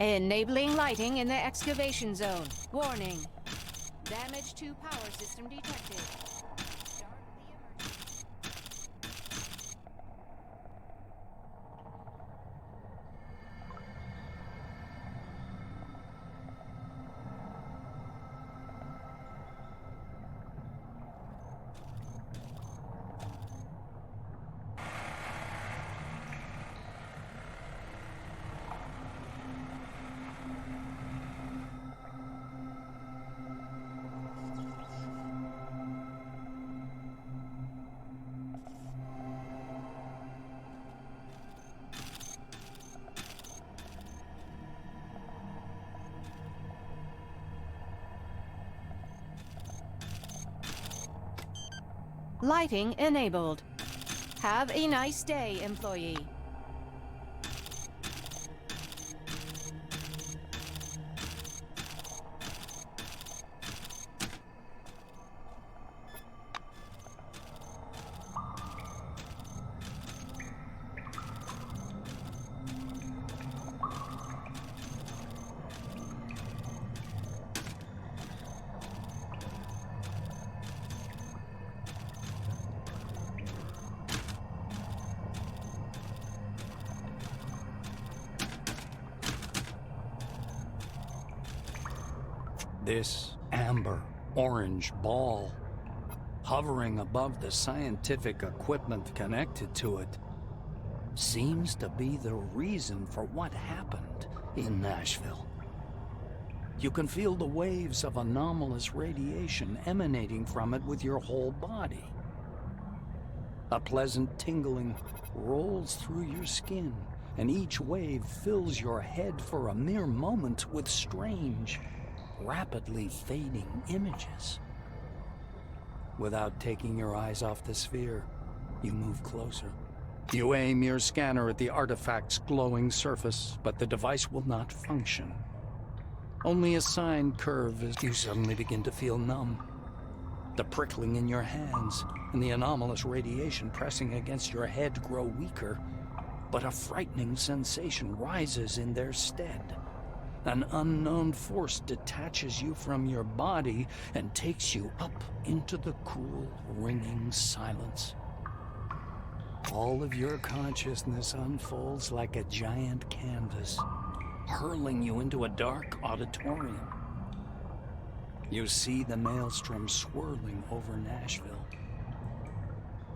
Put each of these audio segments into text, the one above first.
Enabling lighting in the excavation zone. Warning. Damage to power system detected. Start the emergency. Lighting enabled. Have a nice day, employee. This amber orange ball, hovering above the scientific equipment connected to it, seems to be the reason for what happened in Nashville. You can feel the waves of anomalous radiation emanating from it with your whole body. A pleasant tingling rolls through your skin, and each wave fills your head for a mere moment with strange, rapidly fading images. Without taking your eyes off the sphere, you move closer. You aim your scanner at the artifact's glowing surface, but the device will not function. Only a sine curve as you suddenly begin to feel numb. The prickling in your hands and the anomalous radiation pressing against your head grow weaker, but a frightening sensation rises in their stead. An unknown force detaches you from your body and takes you up into the cool, ringing silence. All of your consciousness unfolds like a giant canvas, hurling you into a dark auditorium. You see the maelstrom swirling over Nashville.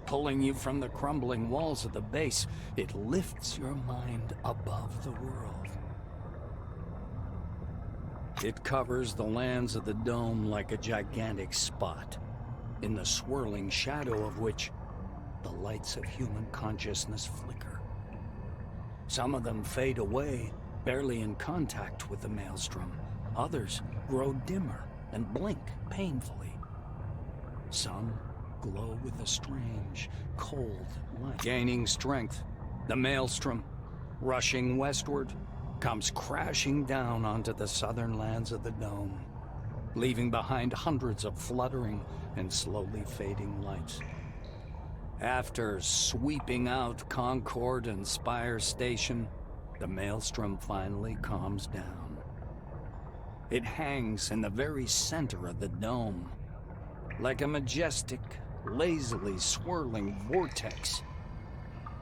Pulling you from the crumbling walls of the base, it lifts your mind above the world. It covers the lands of the dome like a gigantic spot, in the swirling shadow of which the lights of human consciousness flicker. Some of them fade away, barely in contact with the maelstrom. Others grow dimmer and blink painfully. Some glow with a strange, cold light. Gaining strength, the maelstrom, rushing westward, comes crashing down onto the southern lands of the dome, leaving behind hundreds of fluttering and slowly fading lights. After sweeping out Concord and Spire Station, the maelstrom finally calms down. It hangs in the very center of the dome, like a majestic, lazily swirling vortex,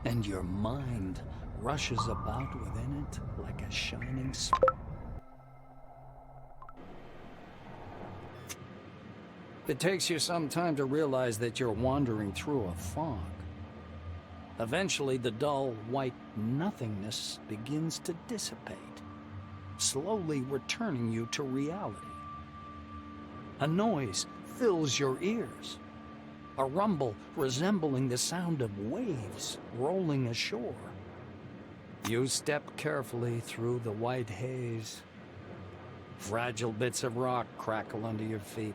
and your mind rushes about within it like a shining spot. It takes you some time to realize that you're wandering through a fog. Eventually, the dull, white nothingness begins to dissipate, slowly returning you to reality. A noise fills your ears, a rumble resembling the sound of waves rolling ashore. You step carefully through the white haze. Fragile bits of rock crackle under your feet.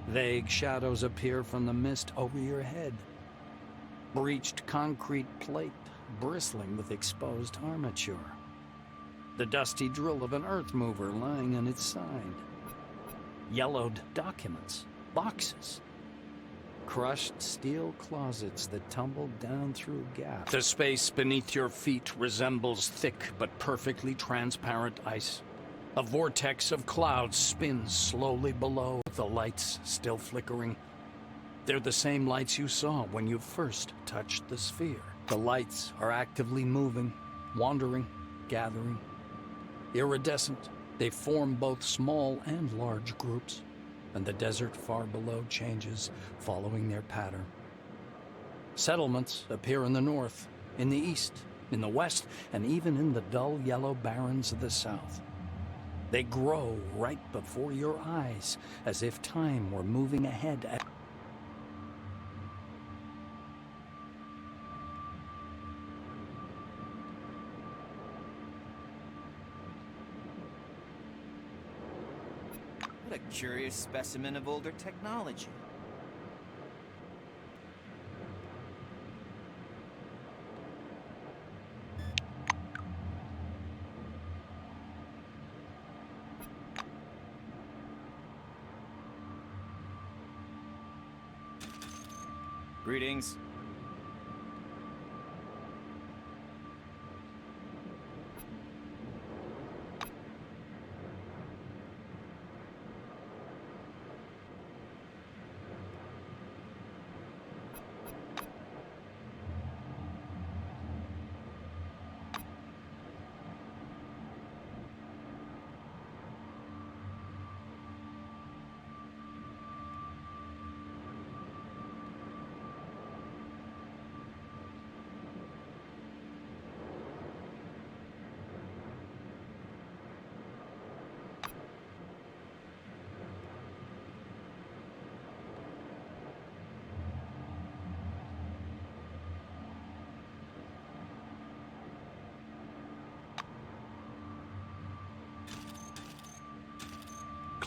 Vague shadows appear from the mist over your head. Breached concrete plate bristling with exposed armature. the dusty drill of an earth mover lying on its side. Yellowed documents, boxes, crushed steel closets that tumbled down through gaps. The space beneath your feet resembles thick but perfectly transparent ice. A vortex of clouds spins slowly below, the lights still flickering. They're the same lights you saw when you first touched the sphere. The lights are actively moving, wandering, gathering. Iridescent, they form both small and large groups, and the desert far below changes, following their pattern. Settlements appear in the north, in the east, in the west, and even in the dull yellow barrens of the south. They grow right before your eyes, as if time were moving ahead at What a curious specimen of older technology. Greetings.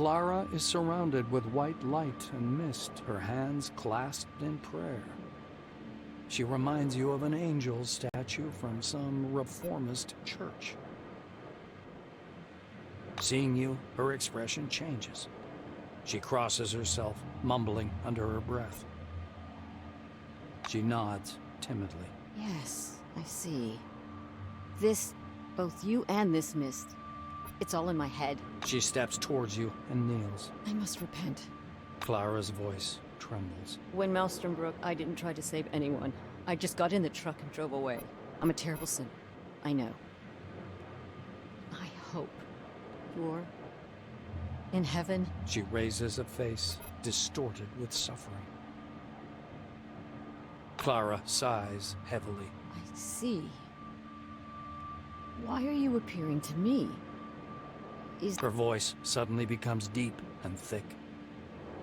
Clara is surrounded with white light and mist, her hands clasped in prayer. She reminds you of an angel statue from some reformist church. Seeing you, her expression changes. She crosses herself, mumbling under her breath. She nods timidly. Yes, I see. This, both you and this mist, it's all in my head. She steps towards you and kneels. I must repent. Clara's voice trembles. When Maelstrom broke, I didn't try to save anyone. I just got in the truck and drove away. I'm a terrible sinner. I know. I hope you're in heaven. She raises a face distorted with suffering. Clara sighs heavily. I see. Why are you appearing to me? Her voice suddenly becomes deep and thick.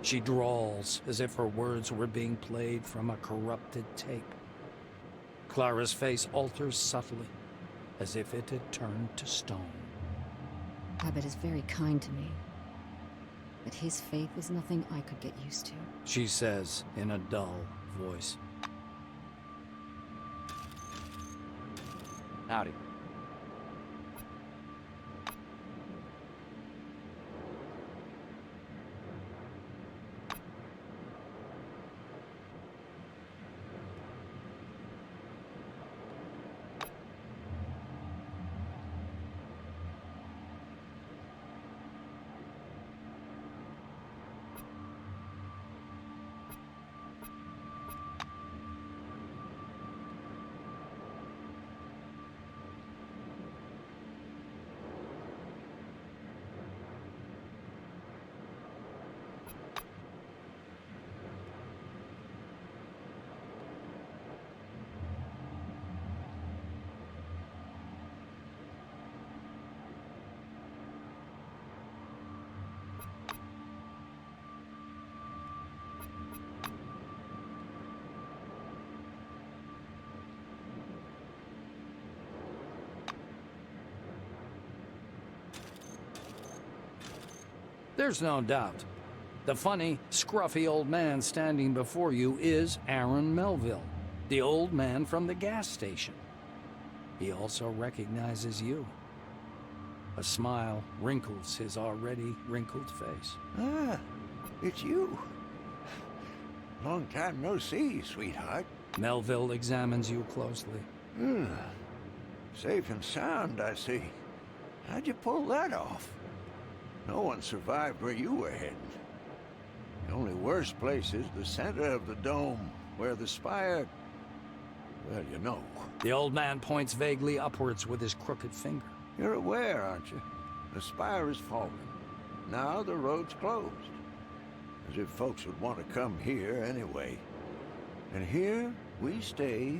She drawls as if her words were being played from a corrupted tape. Clara's face alters subtly, as if it had turned to stone. Abbott is very kind to me, but his faith is nothing I could get used to. She says in a dull voice. Howdy. There's no doubt. The funny, scruffy old man standing before you is Aaron Melville, the old man from the gas station. He also recognizes you. A smile wrinkles his already wrinkled face. Ah, it's you. Long time no see, sweetheart. Melville examines you closely. Safe and sound, I see. How'd you pull that off? No one survived where you were heading. The only worst place is the center of the dome, where the spire... Well, you know. The old man points vaguely upwards with his crooked finger. You're aware, aren't you? The spire is falling. Now the road's closed. As if folks would want to come here anyway. And here we stay,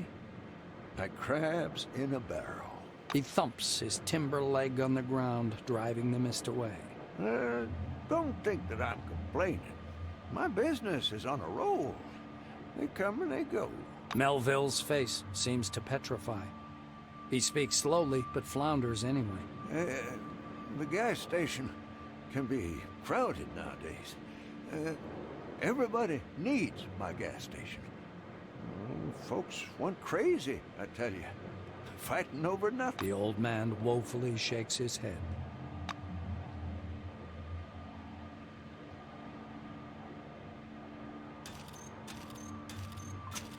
like crabs in a barrel. He thumps his timber leg on the ground, driving the mist away. Don't think that I'm complaining. My business is on a roll. They come and they go. Melville's face seems to petrify. He speaks slowly, but flounders anyway. The gas station can be crowded nowadays. Everybody needs my gas station. Folks went crazy, I tell you. Fighting over nothing. The old man woefully shakes his head.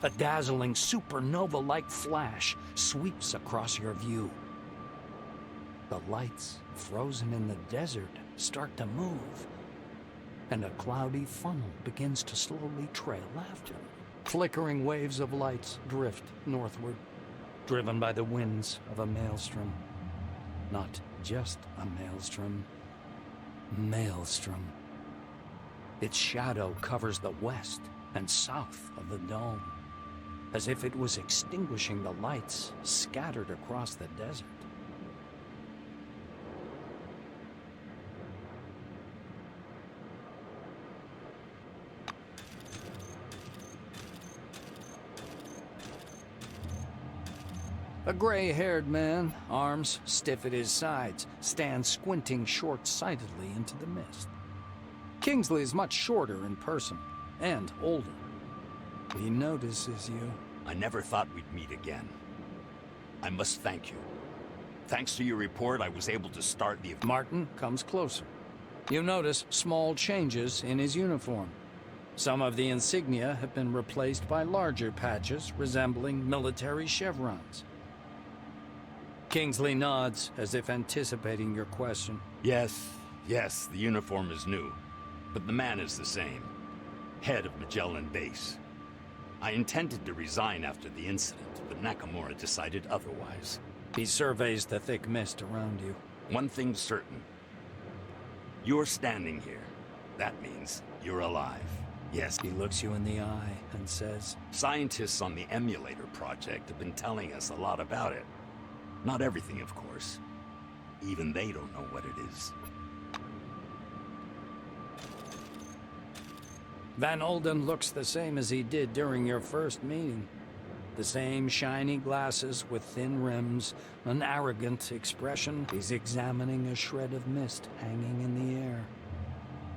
A dazzling supernova-like flash sweeps across your view. The lights, frozen in the desert, start to move, and a cloudy funnel begins to slowly trail after. Flickering waves of lights drift northward, driven by the winds of a maelstrom. Not just a maelstrom. Maelstrom. Its shadow covers the west and south of the dome, as if it was extinguishing the lights scattered across the desert. A gray-haired man, arms stiff at his sides, stands squinting short-sightedly into the mist. Kingsley is much shorter in person, and older. He notices you. I never thought we'd meet again. I must thank you. Thanks to your report, I was able to start the... Martin comes closer. You notice small changes in his uniform. Some of the insignia have been replaced by larger patches resembling military chevrons. Kingsley nods, as if anticipating your question. Yes, the uniform is new, but the man is the same. Head of Magellan Base. I intended to resign after the incident, but Nakamura decided otherwise. He surveys the thick mist around you. One thing's certain. You're standing here. That means you're alive. Yes. He looks you in the eye and says, Scientists on the emulator project have been telling us a lot about it. Not everything, of course. Even they don't know what it is. Van Olden looks the same as he did during your first meeting. The same shiny glasses with thin rims, an arrogant expression. He's examining a shred of mist hanging in the air.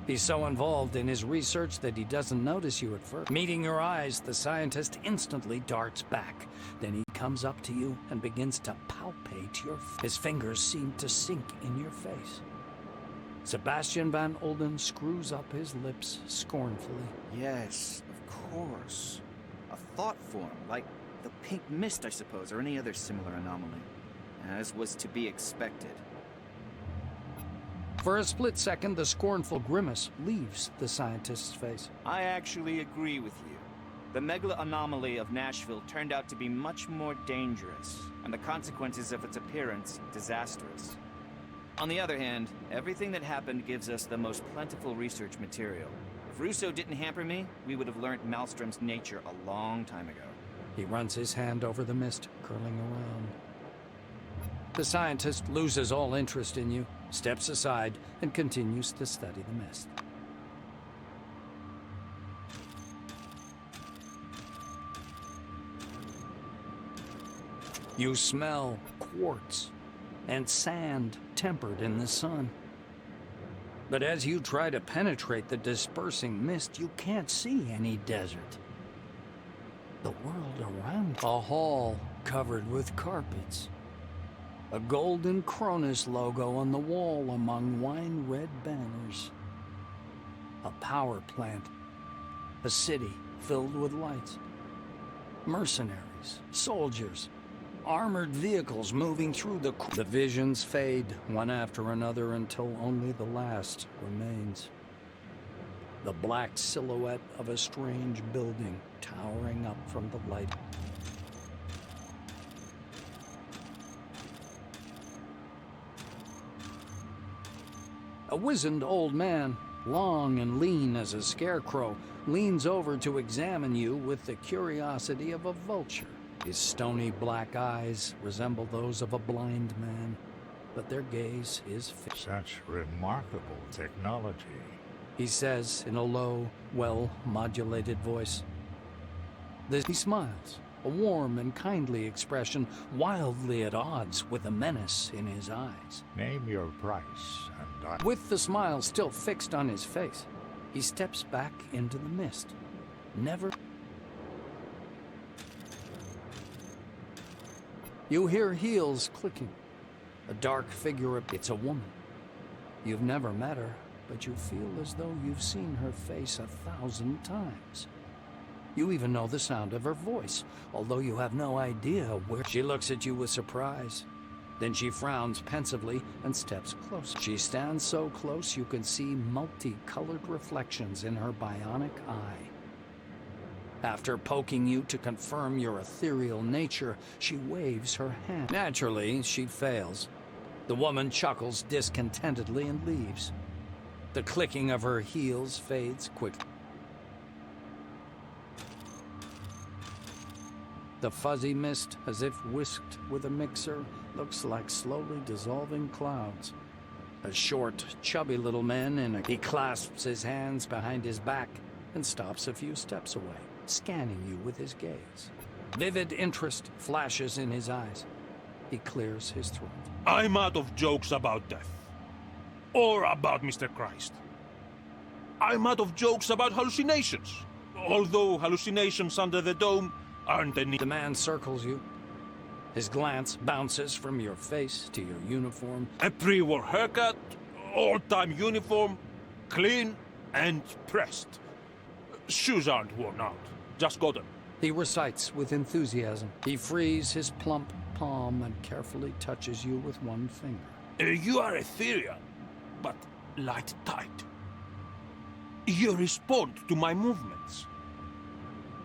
He's so involved in his research that he doesn't notice you at first. Meeting your eyes, the scientist instantly darts back. Then he comes up to you and begins to palpate your face. His fingers seem to sink in your face. Sebastian Van Olden screws up his lips scornfully. Yes, of course. A thought form, like the pink mist, I suppose, or any other similar anomaly. As was to be expected. For a split second, the scornful grimace leaves the scientist's face. I actually agree with you. The megala anomaly of Nashville turned out to be much more dangerous, and the consequences of its appearance disastrous. On the other hand, everything that happened gives us the most plentiful research material. If Russo didn't hamper me, we would have learned Maelstrom's nature a long time ago. He runs his hand over the mist, curling around. The scientist loses all interest in you, steps aside, and continues to study the mist. You smell quartz and sand tempered in the sun. But as you try to penetrate the dispersing mist, you can't see any desert. The world around, a hall covered with carpets. A golden Cronus logo on the wall among wine-red banners. A power plant. A city filled with lights. Mercenaries, soldiers, armored vehicles moving through the visions fade one after another until only the last remains. The black silhouette of a strange building towering up from the light. A wizened old man, long and lean as a scarecrow, leans over to examine you with the curiosity of a vulture. His stony black eyes resemble those of a blind man, but their gaze is fixed. Such remarkable technology. He says in a low, well-modulated voice. He smiles, a warm and kindly expression, wildly at odds with the menace in his eyes. Name your price, and I... With the smile still fixed on his face, he steps back into the mist. Never... You hear heels clicking. A dark figure, it's a woman. You've never met her, but you feel as though you've seen her face 1,000 times. You even know the sound of her voice, although you have no idea where. She looks at you with surprise. Then she frowns pensively and steps closer. She stands so close you can see multicolored reflections in her bionic eye. After poking you to confirm your ethereal nature, she waves her hand. Naturally, she fails. The woman chuckles discontentedly and leaves. The clicking of her heels fades quickly. The fuzzy mist, as if whisked with a mixer, looks like slowly dissolving clouds. A short, chubby little man he clasps his hands behind his back and stops a few steps away, scanning you with his gaze. Vivid interest flashes in his eyes. He clears his throat. I'm out of jokes about death. Or about Mr. Christ. I'm out of jokes about hallucinations. Although hallucinations under the dome aren't any... The man circles you. His glance bounces from your face to your uniform. A pre-war haircut, all-time uniform, clean and pressed. Shoes aren't worn out. Just got them. He recites with enthusiasm. He frees his plump palm and carefully touches you with one finger. You are ethereal, but light-tight. You respond to my movements.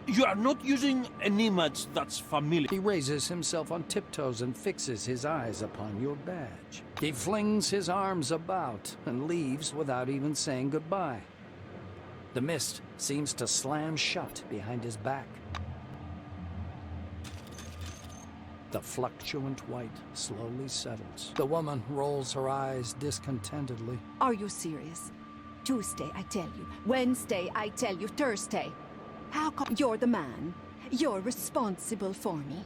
You are not using an image that's familiar. He raises himself on tiptoes and fixes his eyes upon your badge. He flings his arms about and leaves without even saying goodbye. The mist seems to slam shut behind his back. The fluctuant white slowly settles. The woman rolls her eyes discontentedly. Are you serious? Tuesday, I tell you. Wednesday, I tell you. Thursday. How come you're the man? You're responsible for me.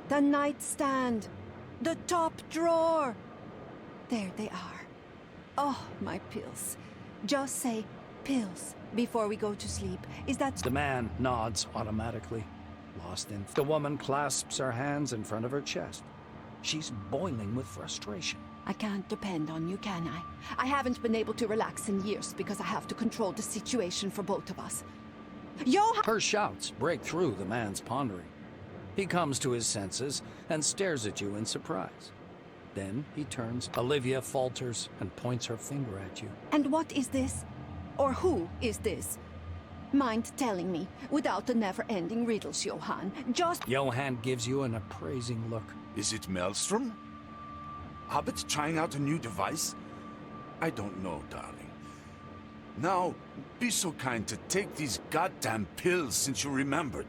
The nightstand. The top drawer. There they are. Oh, my pills. Just say pills before we go to sleep. Is that... The man nods automatically, lost in... The woman clasps her hands in front of her chest. She's boiling with frustration. I can't depend on you, can I? I haven't been able to relax in years because I have to control the situation for both of us. Her shouts break through the man's pondering. He comes to his senses and stares at you in surprise. Then he turns. Olivia falters and points her finger at you. And what is this? Or who is this? Mind telling me, without the never-ending riddles, Johan? Just... Johan gives you an appraising look. Is it Maelstrom? Hobbit trying out a new device? I don't know, darling. Now, be so kind to take these goddamn pills since you remembered.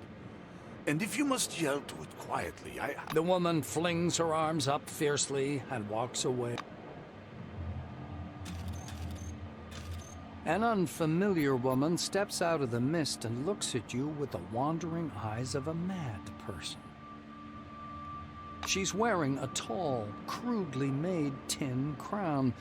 And if you must yell to it quietly, The woman flings her arms up fiercely and walks away. An unfamiliar woman steps out of the mist and looks at you with the wandering eyes of a mad person. She's wearing a tall, crudely made tin crown.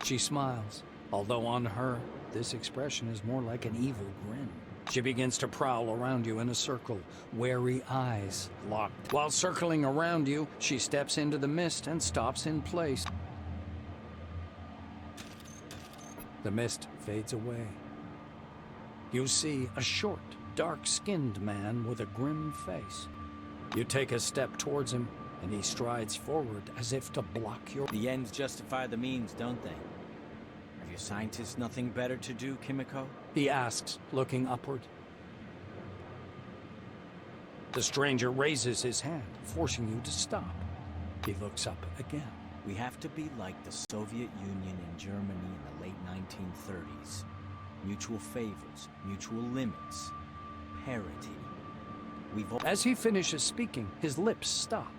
She smiles, although on her, this expression is more like an evil grin. She begins to prowl around you in a circle, wary eyes locked. While circling around you, she steps into the mist and stops in place. The mist fades away. You see a short, dark-skinned man with a grim face. You take a step towards him, and he strides forward as if to block your... The ends justify the means, don't they? Have your scientists nothing better to do, Kimiko? He asks, looking upward. The stranger raises his hand, forcing you to stop. He looks up again. We have to be like the Soviet Union and Germany in the late 1930s. Mutual favors, mutual limits, parity. As he finishes speaking, his lips stop.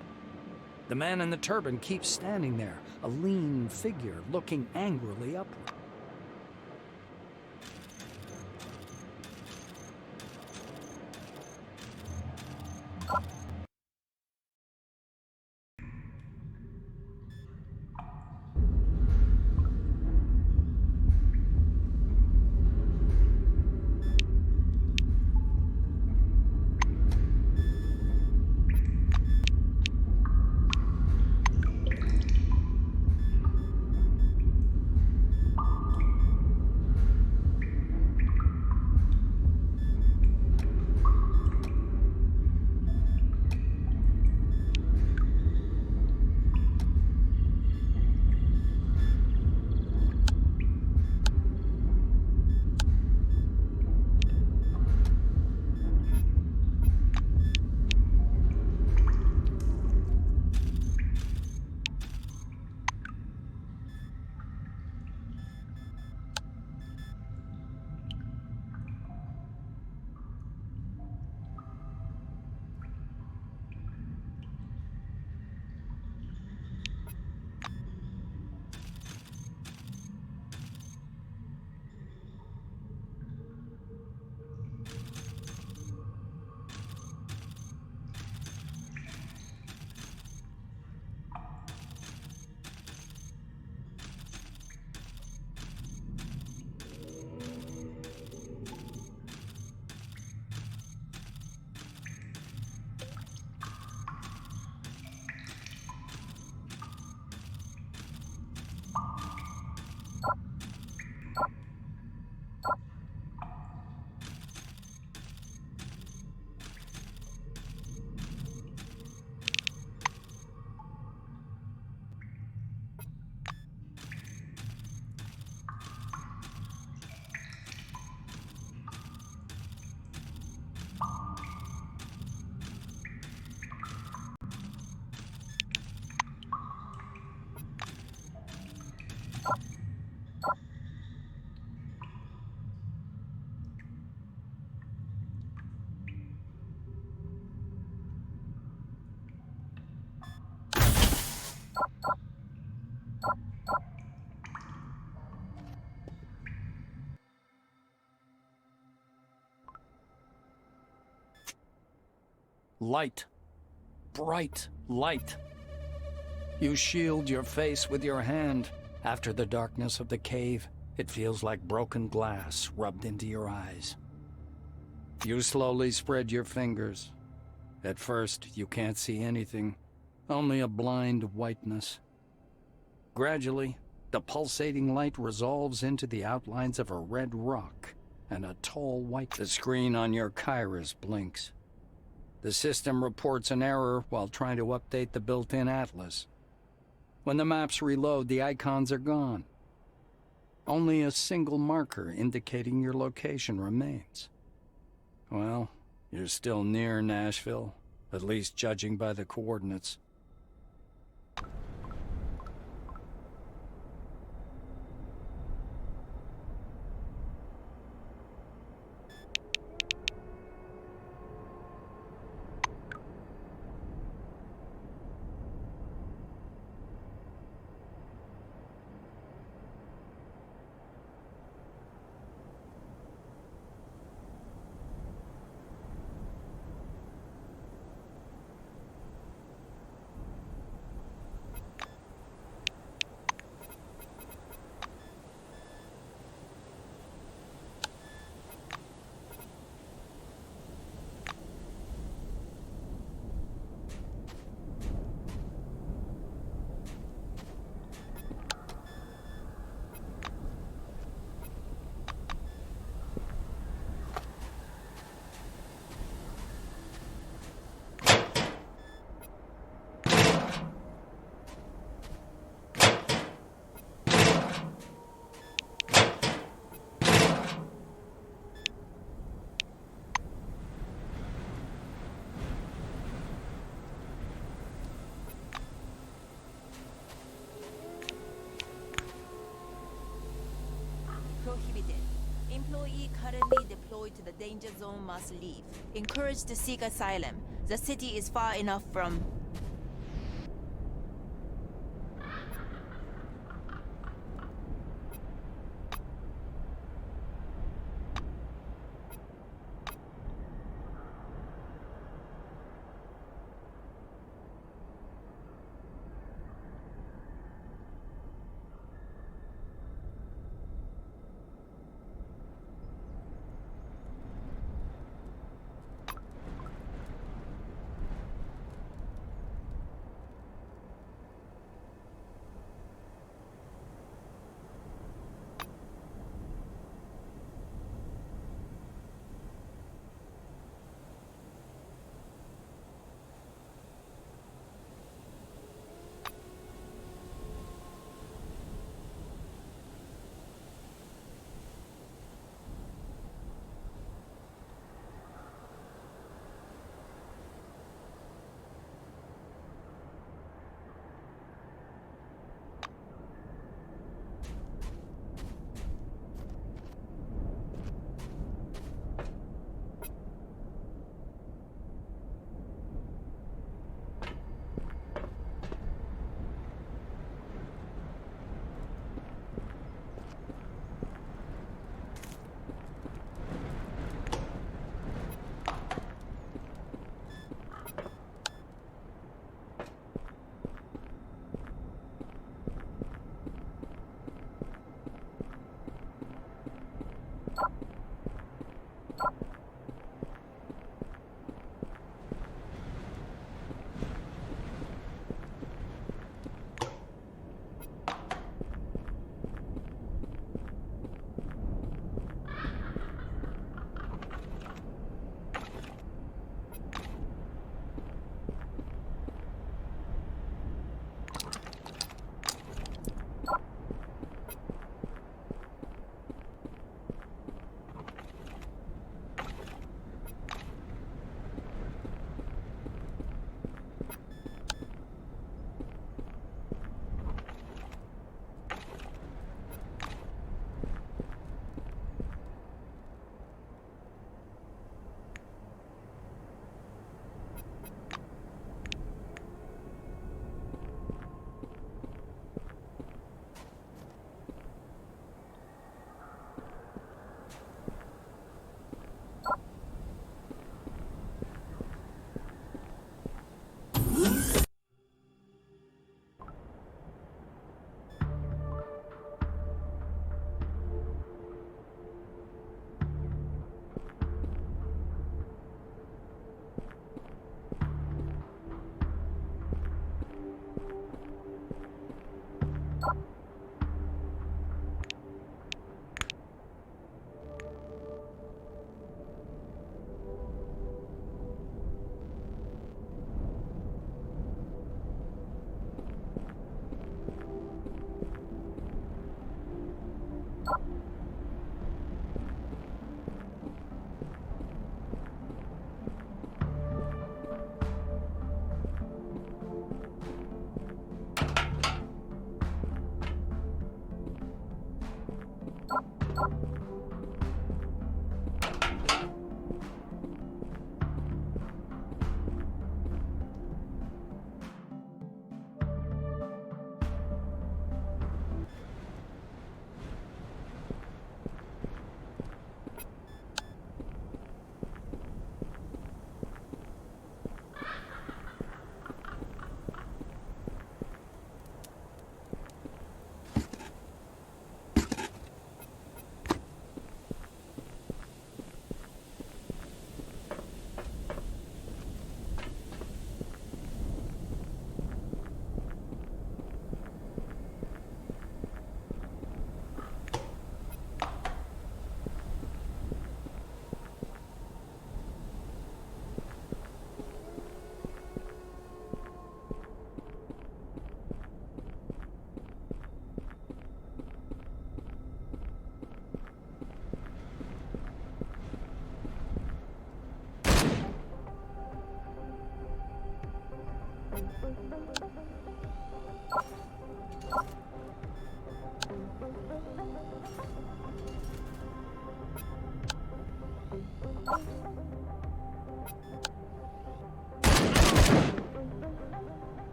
The man in the turban keeps standing there, a lean figure looking angrily upward. Light. Bright light. You shield your face with your hand. After the darkness of the cave, it feels like broken glass rubbed into your eyes. You slowly spread your fingers. At first, you can't see anything, only a blind whiteness. Gradually, the pulsating light resolves into the outlines of a red rock and a tall white... The screen on your Kairos blinks. The system reports an error while trying to update the built-in atlas. When the maps reload, the icons are gone. Only a single marker indicating your location remains. Well, you're still near Nashville, at least judging by the coordinates. currently deployed to the danger zone must leave. Encouraged to seek asylum. The city is far enough from...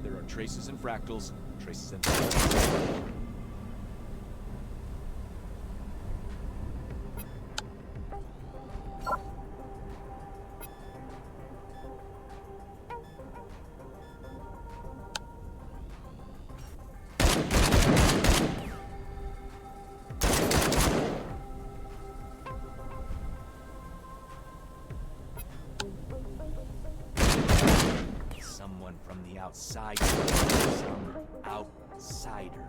There are traces and fractals, traces and fractals. Someone from the outside. Some outsider.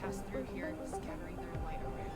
Passed through here, scattering their light around.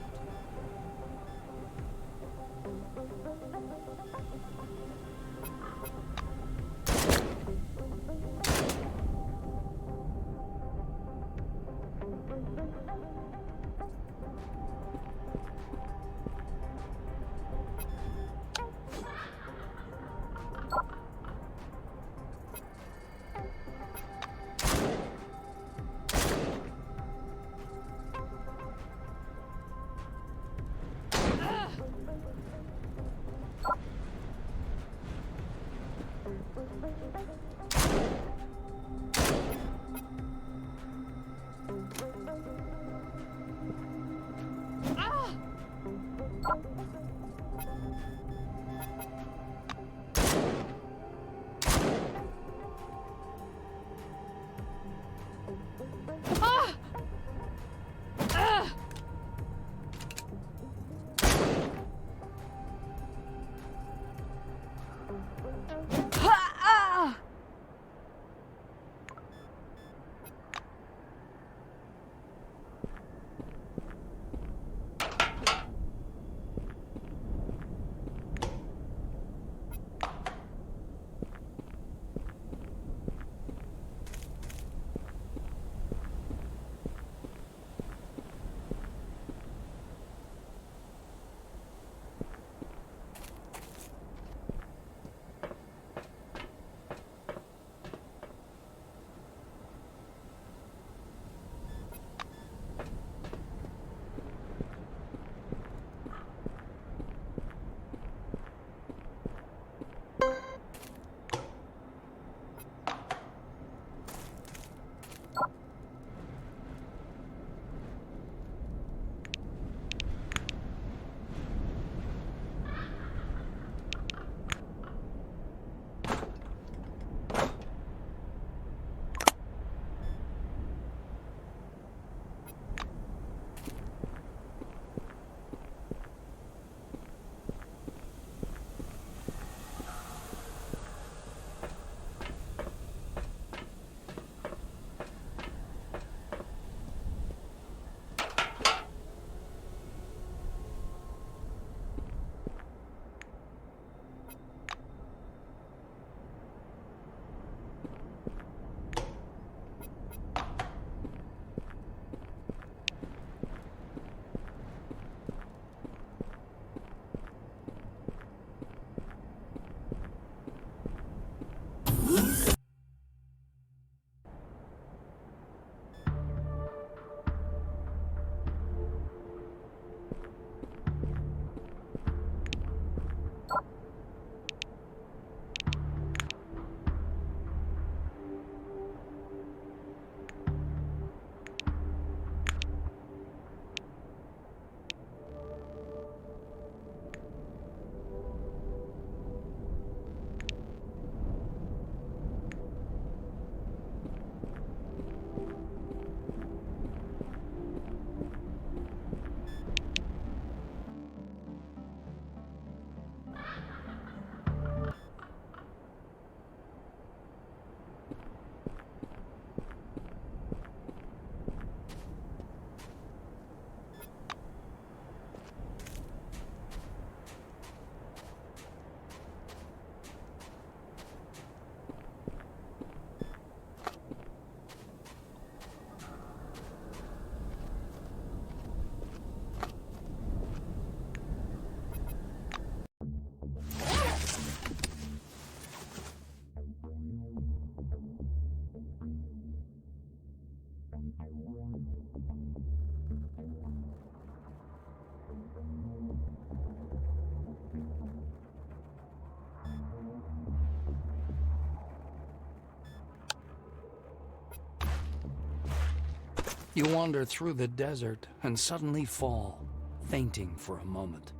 You wander through the desert and suddenly fall, fainting for a moment.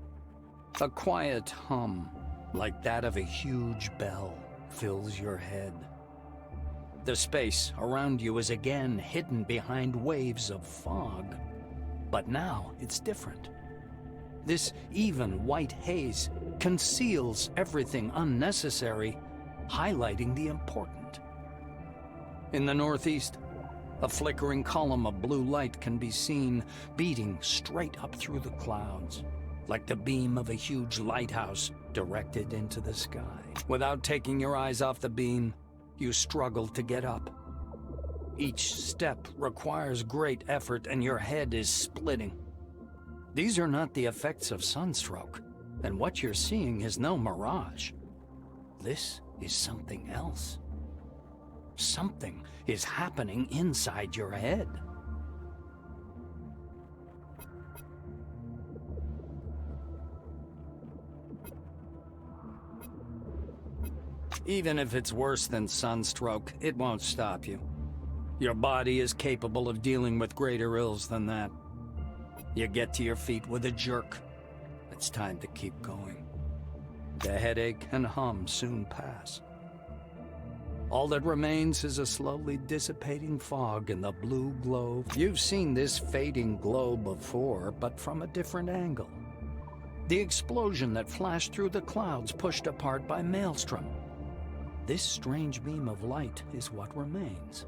A quiet hum, like that of a huge bell, fills your head. The space around you is again hidden behind waves of fog, but now it's different. This even white haze conceals everything unnecessary, highlighting the important. In the northeast, a flickering column of blue light can be seen beating straight up through the clouds, like the beam of a huge lighthouse directed into the sky. Without taking your eyes off the beam, you struggle to get up. Each step requires great effort and your head is splitting. These are not the effects of sunstroke, and what you're seeing is no mirage. This is something else. Something is happening inside your head. Even if it's worse than sunstroke, it won't stop you. Your body is capable of dealing with greater ills than that. You get to your feet with a jerk. It's time to keep going. The headache and hum soon pass. All that remains is a slowly dissipating fog in the blue glow. You've seen this fading glow before, but from a different angle. The explosion that flashed through the clouds pushed apart by Maelstrom. This strange beam of light is what remains.